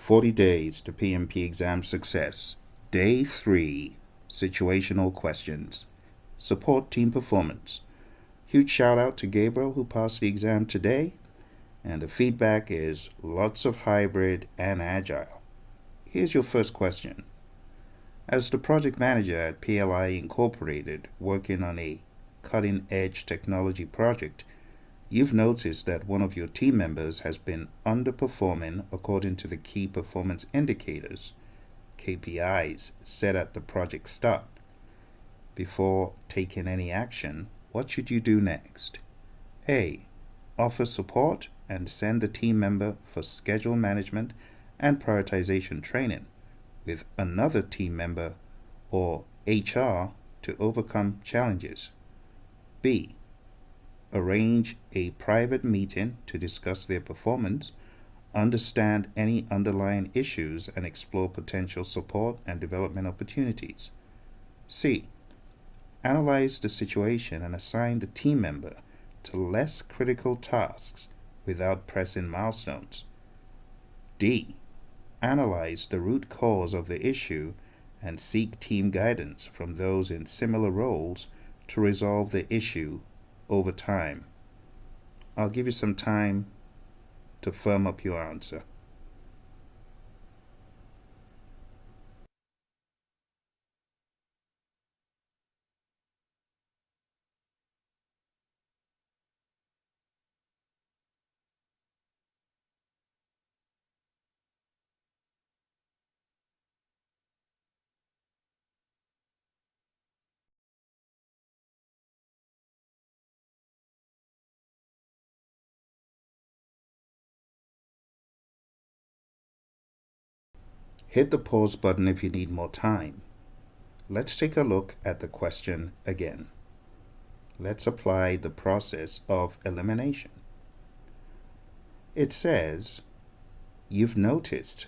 40 days to PMP exam success. Day 3. Situational questions. Support team performance. Huge shout out to Gabriel who passed the exam today. And the feedback is lots of hybrid and agile. Here's your first question. As the project manager at PLI Incorporated working on a cutting-edge technology project, you've noticed that one of your team members has been underperforming according to the key performance indicators, KPIs, set at the project start. Before taking any action, what should you do next? A. Offer support and send the team member for schedule management and prioritization training with another team member or HR to overcome challenges. B. Arrange a private meeting to discuss their performance, understand any underlying issues, and explore potential support and development opportunities. C. Analyze the situation and assign the team member to less critical tasks without pressing milestones. D. Analyze the root cause of the issue and seek team guidance from those in similar roles to resolve the issue over time. I'll give you some time to firm up your answer. Hit the pause button if you need more time. Let's take a look at the question again. Let's apply the process of elimination. It says, you've noticed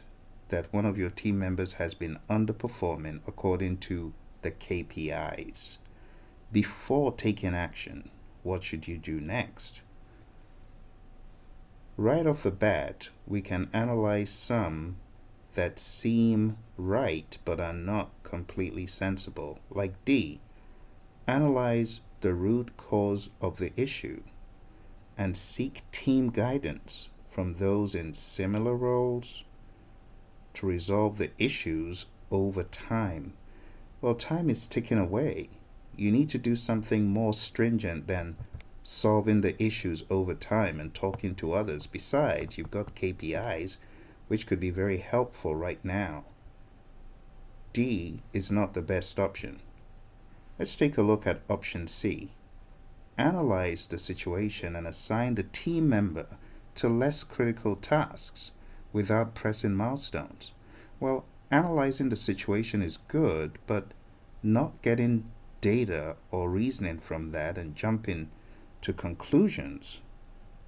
that one of your team members has been underperforming according to the KPIs. Before taking action, what should you do next? Right off the bat, we can analyze some that seem right but are not completely sensible, like D. Analyze the root cause of the issue and seek team guidance from those in similar roles to resolve the issues over time. Well, time is ticking away. You need to do something more stringent than solving the issues over time and talking to others. Besides, you've got KPIs, which could be very helpful right now. D is not the best option. Let's take a look at option C. Analyze the situation and assign the team member to less critical tasks without pressing milestones. Well, analyzing the situation is good, but not getting data or reasoning from that and jumping to conclusions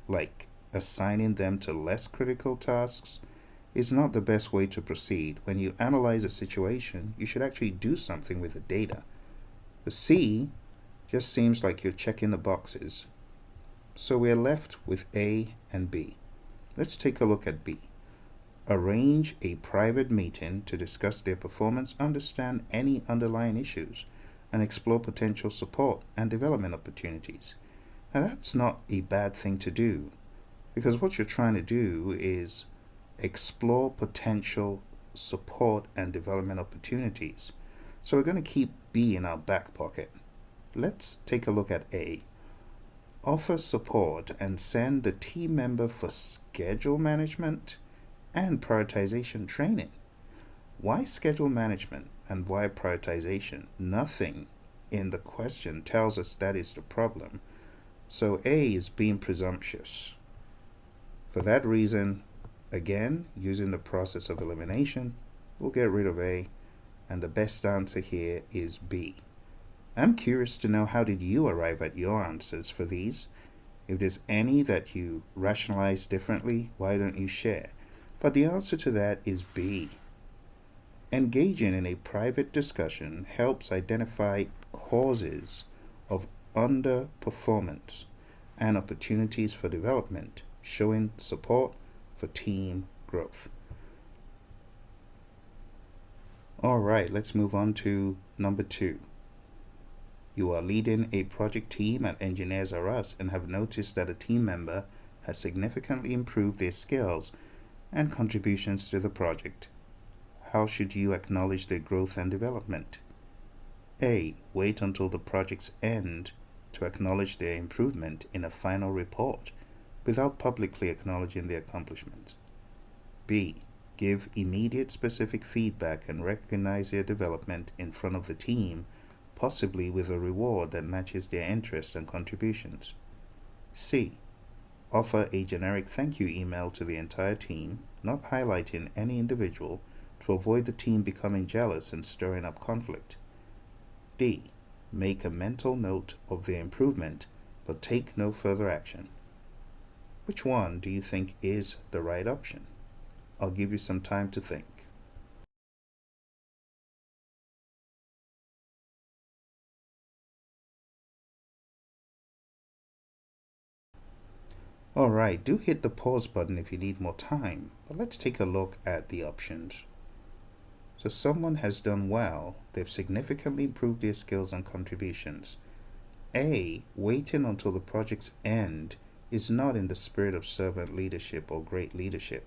like assigning them to less critical tasks is not the best way to proceed. When you analyze a situation, you should actually do something with the data. The C just seems like you're checking the boxes. So we're left with A and B. Let's take a look at B. Arrange a private meeting to discuss their performance, understand any underlying issues, and explore potential support and development opportunities. Now that's not a bad thing to do, because what you're trying to do is explore potential support and development opportunities. So we're going to keep B in our back pocket. Let's take a look at A. Offer support and send the team member for schedule management and prioritization training. Why schedule management and why prioritization? Nothing in the question tells us that is the problem. So A is being presumptuous. For that reason, again, using the process of elimination, we'll get rid of A, and the best answer here is B. I'm curious to know, how did you arrive at your answers for these? If there's any that you rationalize differently, why don't you share? But the answer to that is B. Engaging in a private discussion helps identify causes of underperformance and opportunities for development, showing support for team growth. All right, let's move on to number 2. You are leading a project team at Engineers R Us and have noticed that a team member has significantly improved their skills and contributions to the project. How should you acknowledge their growth and development? A. Wait until the project's end to acknowledge their improvement in a final report without publicly acknowledging their accomplishments. B. Give immediate specific feedback and recognize their development in front of the team, possibly with a reward that matches their interests and contributions. C. Offer a generic thank you email to the entire team, not highlighting any individual, to avoid the team becoming jealous and stirring up conflict. D. Make a mental note of their improvement, but take no further action. Which one do you think is the right option? I'll give you some time to think. Alright, do hit the pause button if you need more time, but let's take a look at the options. So someone has done well, they've significantly improved their skills and contributions. A. Waiting until the project's end is not in the spirit of servant leadership or great leadership.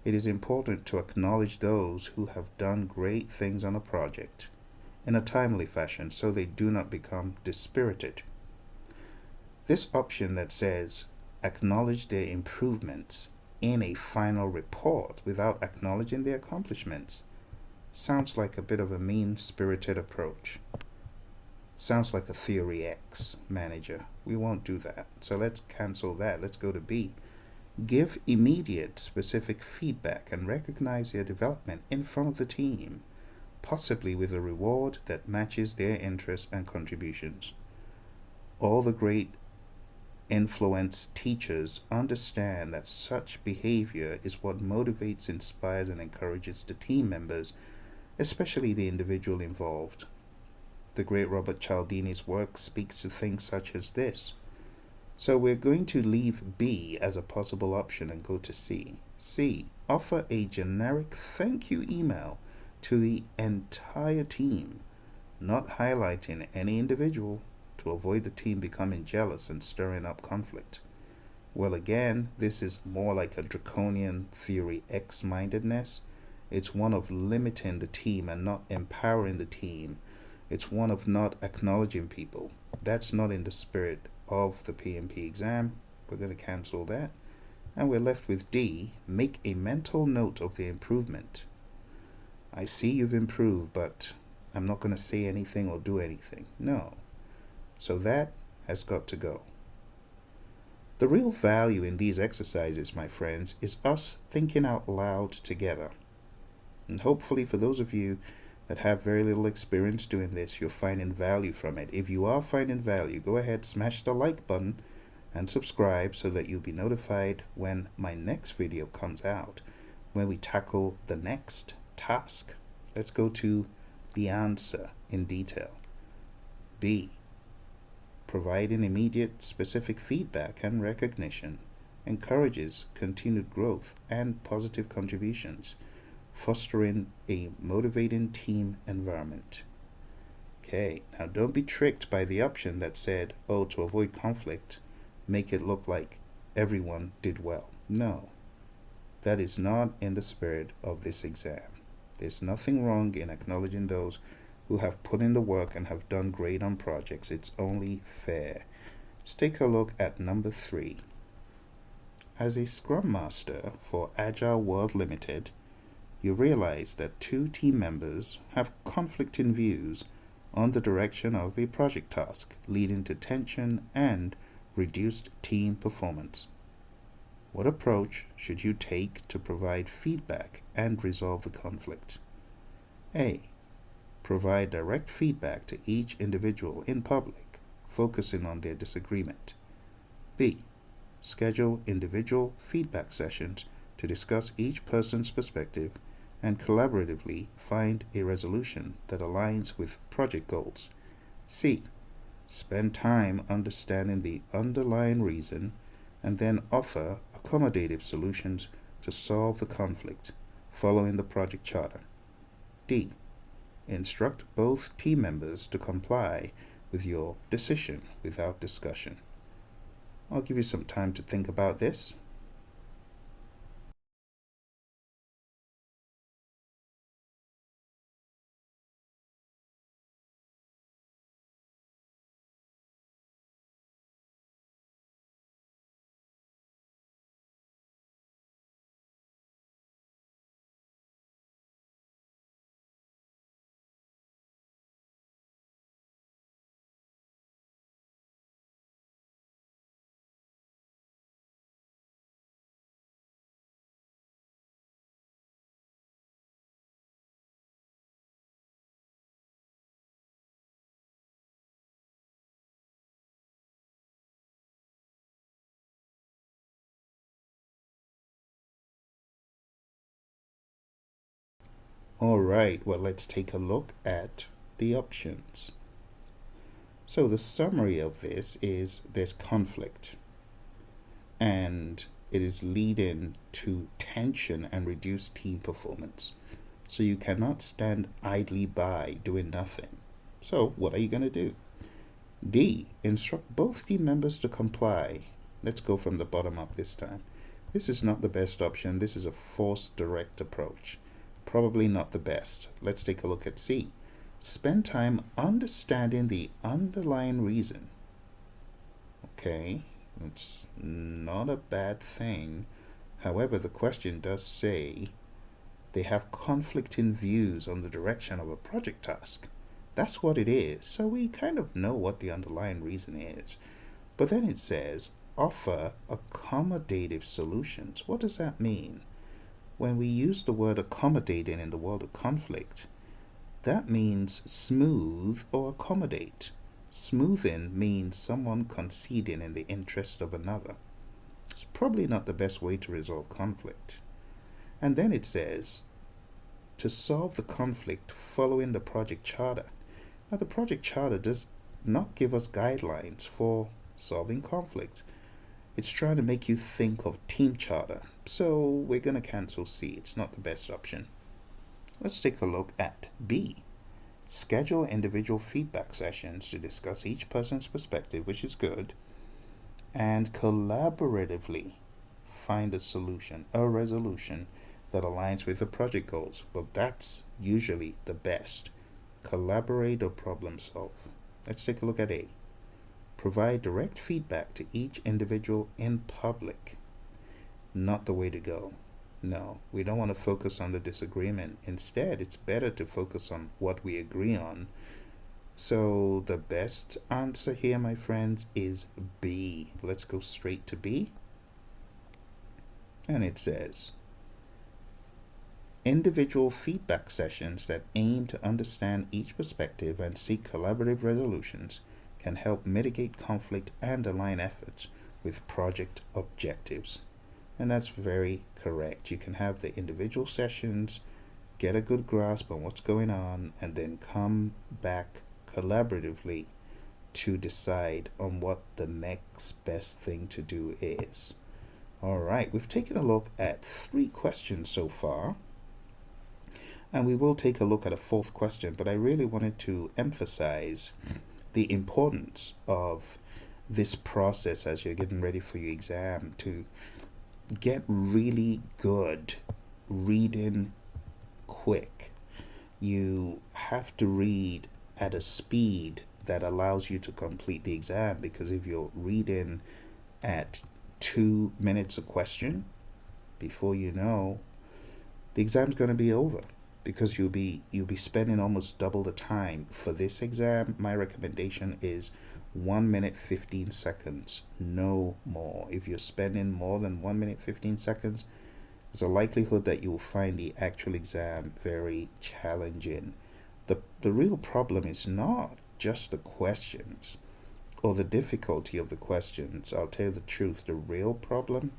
It is important to acknowledge those who have done great things on a project in a timely fashion so they do not become dispirited. This option that says acknowledge their improvements in a final report without acknowledging their accomplishments sounds like a bit of a mean-spirited approach. Sounds like a Theory X manager. We won't do that. So let's cancel that. Let's go to B. Give immediate specific feedback and recognize their development in front of the team, possibly with a reward that matches their interests and contributions. All the great influence teachers understand that such behavior is what motivates, inspires, and encourages the team members, especially the individual involved. The great Robert Cialdini's work speaks to things such as this. So we're going to leave B as a possible option and go to C. C. Offer a generic thank you email to the entire team, not highlighting any individual, to avoid the team becoming jealous and stirring up conflict. Well, again, this is more like a draconian Theory X mindedness. It's one of limiting the team and not empowering the team. It's one of not acknowledging people. That's not in the spirit of the PMP exam. We're going to cancel that. And we're left with D. Make a mental note of the improvement. I see you've improved, but I'm not going to say anything or do anything. No. So that has got to go. The real value in these exercises, my friends, is us thinking out loud together. And hopefully for those of you that have very little experience doing this, you're finding value from it. If you are finding value, go ahead, smash the like button and subscribe so that you'll be notified when my next video comes out, when we tackle the next task. Let's go to the answer in detail. B. Providing immediate specific feedback and recognition encourages continued growth and positive contributions, fostering a motivating team environment. Okay, now don't be tricked by the option that said, oh, to avoid conflict, make it look like everyone did well. No, that is not in the spirit of this exam. There's nothing wrong in acknowledging those who have put in the work and have done great on projects. It's only fair. Let's take a look at number 3. As a Scrum Master for Agile World Limited, you realize that 2 team members have conflicting views on the direction of a project task, leading to tension and reduced team performance. What approach should you take to provide feedback and resolve the conflict? A. Provide direct feedback to each individual in public, focusing on their disagreement. B. Schedule individual feedback sessions to discuss each person's perspective and collaboratively find a resolution that aligns with project goals. C. Spend time understanding the underlying reason and then offer accommodative solutions to solve the conflict following the project charter. D. Instruct both team members to comply with your decision without discussion. I'll give you some time to think about this. All right, well, let's take a look at the options. So, the summary of this is there's conflict, and it is leading to tension and reduced team performance. So, you cannot stand idly by doing nothing. So, what are you going to do? D. Instruct both team members to comply. Let's go from the bottom up this time. This is not the best option. This is a forced direct approach. Probably not the best. Let's take a look at C. Spend time understanding the underlying reason. Okay, it's not a bad thing. However, the question does say they have conflicting views on the direction of a project task. That's what it is. So we kind of know what the underlying reason is. But then it says offer accommodative solutions. What does that mean? When we use the word accommodating in the world of conflict, that means smooth or accommodate. Smoothing means someone conceding in the interest of another. It's probably not the best way to resolve conflict. And then it says to solve the conflict following the project charter. Now, the project charter does not give us guidelines for solving conflict. It's trying to make you think of team charter. So we're going to cancel C. It's not the best option. Let's take a look at B. Schedule individual feedback sessions to discuss each person's perspective, which is good, and collaboratively find a solution, a resolution that aligns with the project goals. Well, that's usually the best. Collaborate or problem solve. Let's take a look at A. Provide direct feedback to each individual in public. Not the way to go. No, we don't want to focus on the disagreement. Instead, it's better to focus on what we agree on. So the best answer here, my friends, is B. Let's go straight to B. And it says, individual feedback sessions that aim to understand each perspective and seek collaborative resolutions can help mitigate conflict and align efforts with project objectives. And that's very correct. You can have the individual sessions, get a good grasp on what's going on, and then come back collaboratively to decide on what the next best thing to do is. All right, we've taken a look at 3 questions so far, and we will take a look at a 4th question, but I really wanted to emphasize the importance of this process as you're getting ready for your exam to get really good reading quick. You have to read at a speed that allows you to complete the exam, because if you're reading at 2 minutes a question, before you know, the exam's going to be over, because you'll be spending almost double the time. For this exam, my recommendation is 1 minute 15 seconds, no more. If you're spending more than 1 minute 15 seconds, there's a likelihood that you will find the actual exam very challenging. The real problem is not just the questions or the difficulty of the questions. I'll tell you the truth, the real problem,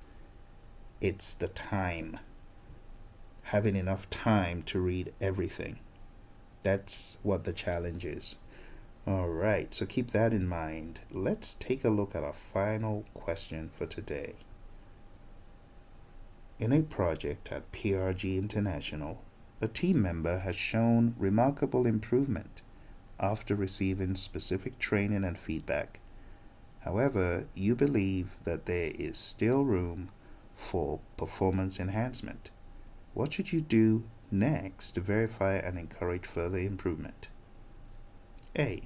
it's the time. Having enough time to read everything. That's what the challenge is. All right, so keep that in mind. Let's take a look at our final question for today. In a project at PRG International, a team member has shown remarkable improvement after receiving specific training and feedback. However, you believe that there is still room for performance enhancement. What should you do next to verify and encourage further improvement? A.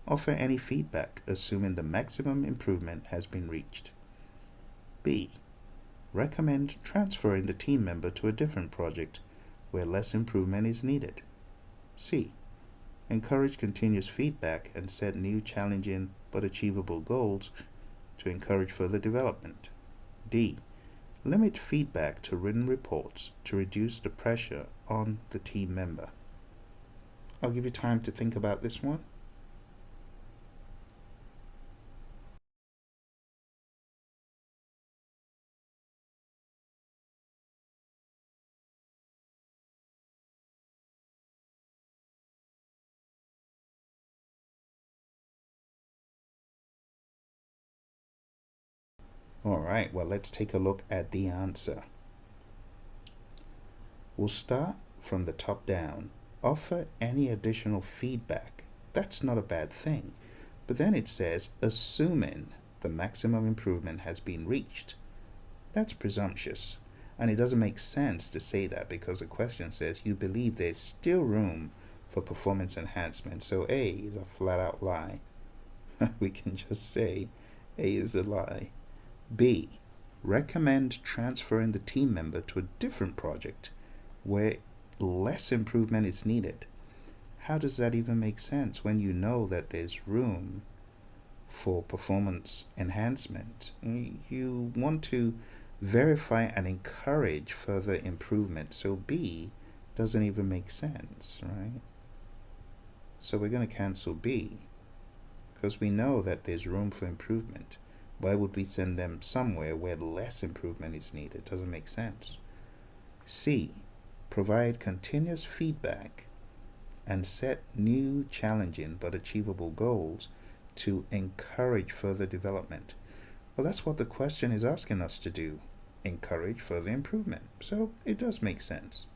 Offer any feedback assuming the maximum improvement has been reached. B. Recommend transferring the team member to a different project where less improvement is needed. C. Encourage continuous feedback and set new challenging but achievable goals to encourage further development. D. Limit feedback to written reports to reduce the pressure on the team member. I'll give you time to think about this one. Alright, well, let's take a look at the answer. We'll start from the top down. Offer any additional feedback. That's not a bad thing. But then it says, assuming the maximum improvement has been reached. That's presumptuous. And it doesn't make sense to say that because the question says you believe there's still room for performance enhancement. So A is a flat out lie. We can just say A is a lie. B. Recommend transferring the team member to a different project where less improvement is needed. How does that even make sense when you know that there's room for performance enhancement? You want to verify and encourage further improvement. So B doesn't even make sense, right? So we're going to cancel B because we know that there's room for improvement. Why would we send them somewhere where less improvement is needed? Doesn't make sense. C. Provide continuous feedback and set new challenging but achievable goals to encourage further development. Well, that's what the question is asking us to do. Encourage further improvement. So it does make sense.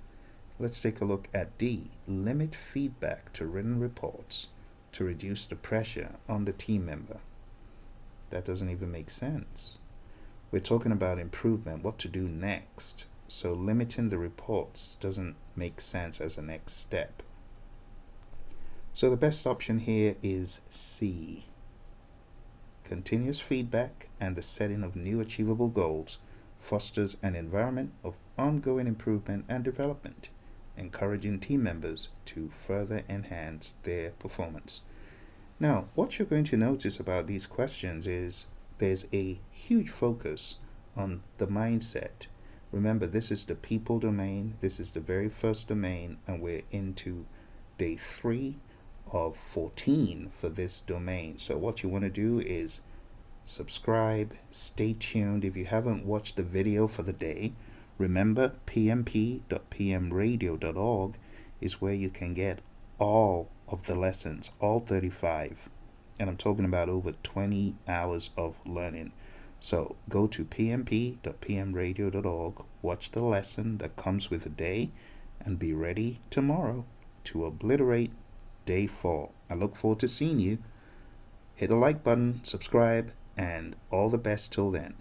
Let's take a look at D. Limit feedback to written reports to reduce the pressure on the team member. That doesn't even make sense. We're talking about improvement, what to do next. So limiting the reports doesn't make sense as a next step. So the best option here is C. Continuous feedback and the setting of new achievable goals fosters an environment of ongoing improvement and development, encouraging team members to further enhance their performance. Now, what you're going to notice about these questions is there's a huge focus on the mindset. Remember, this is the people domain. This is the very first domain, and we're into day 3 of 14 for this domain. So what you want to do is subscribe, stay tuned. If you haven't watched the video for the day, remember pmp.pmradio.org is where you can get all of the lessons, all 35, and I'm talking about over 20 hours of learning. So go to pmp.pmradio.org, watch the lesson that comes with the day, and be ready tomorrow to obliterate day 4. I look forward to seeing you. Hit the like button, subscribe, and all the best till then.